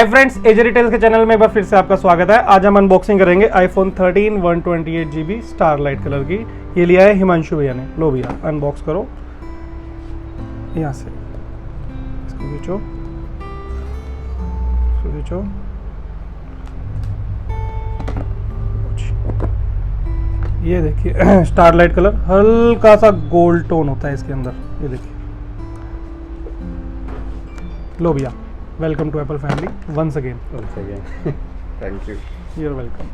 Friends, एजे retails के channel में एक बार फिर से आपका स्वागत है। आज हम अनबॉक्सिंग करेंगे आईफोन 13 128GB स्टारलाइट कलर की। ये लिया है हिमांशु भैया ने। लो भैया अनबॉक्स करो यहाँ से, इसको खींचो, इसको खींचो। ये देखिए स्टारलाइट कलर, हल्का सा गोल्ड टोन होता है इसके अंदर। ये देखिए, लो भैया, welcome to Apple family once again. Thank you. You are welcome.